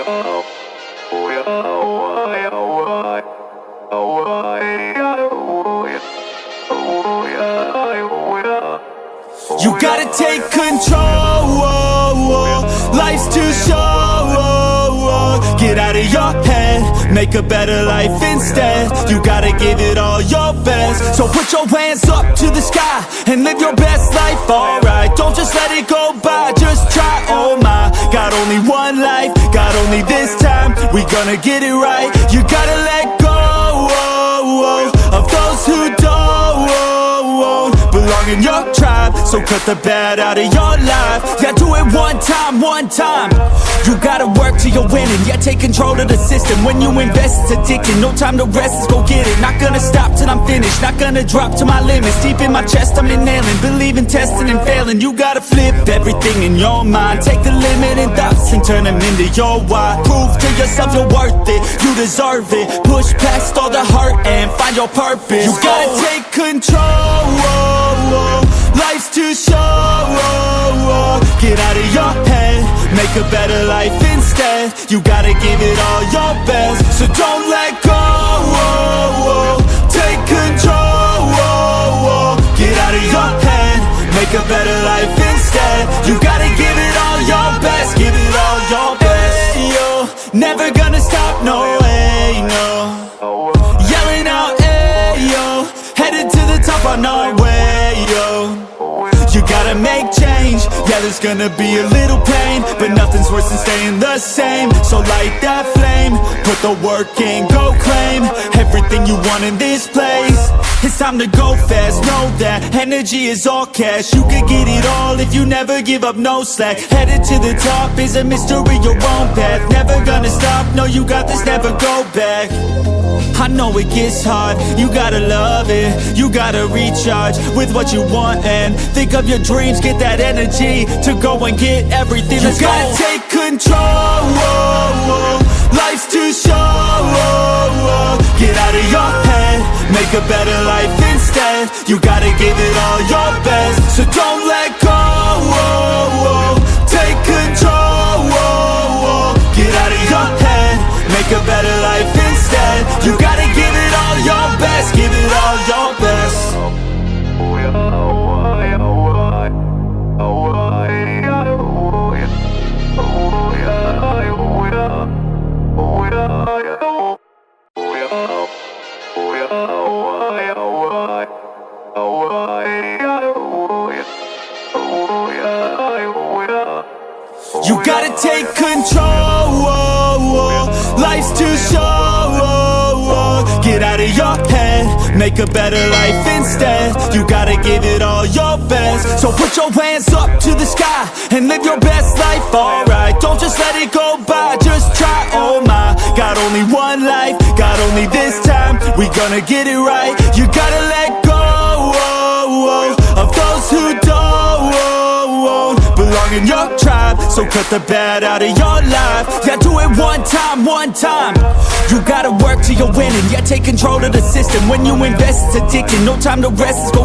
You gotta take control, life's too short. Get out of your head, make a better life instead. You gotta give it all your best. So put your hands up to the sky and live your best life, alright. Don't just let it go by, just try, oh my. Got only one life, got only this time. We gonna get it right. You gotta let go of those who don't belong in your tribe. So cut the bad out of your life. Yeah, do it one time, one time. You gotta work till you're winning. Yeah, take control of the system. When you invest, it's addicting. No time to rest, let's go get it. Not gonna stop till I'm finished. Not gonna drop to my limits. Deep in my chest, I'm inhaling. Believe in testing and failing. You gotta flip everything in your mind. Take the limiting thoughts and turn them into your why. Prove to yourself you're worth it. You deserve it. Push past all the hurt and find your purpose. You gotta take control. Life's too short. Get out of your head, make a better life instead. You gotta give it all your best. So don't let go. Take control. Get out of your head, make a better life instead. You gotta give it all your best. Give it all your best. Hey, yo, never gonna stop, no way, no. Yelling out, hey, yo, headed to the top on our way, yo. You gotta make change, yeah, there's gonna be a little pain, but nothing's worse than staying the same. So light that flame, put the work in, go claim everything you want in this place. It's time to go fast, know that energy is all cash. You can get it all if you never give up, no slack. Headed to the top is a mystery, your own path. Never gonna stop, no, you got this, never go back. I know it gets hard, you gotta love it. You gotta recharge with what you want and think of your dreams. Get that energy to go and get everything. Let's go. You gotta take control. Life's too short. Get out of your head, make a better life instead. You gotta give it all your best. So don't let go. Take control. Get out of your head, make a better life instead. You gotta give it all your best. Give it all your best. You gotta take control. Life's too short. Get out of your head, make a better life instead. You gotta give it all your best. So put your hands up to the sky and live your best life, alright. Don't just let it go by, just try, oh my. Got only one life, got only this time. We gonna get it right. You gotta let go of those who don't belong in your tribe. So cut the bad out of your life. Yeah, do it one time, one time. You gotta work till you're winning. Yeah, take control of the system. When you invest, it's addicting. No time to rest, let's go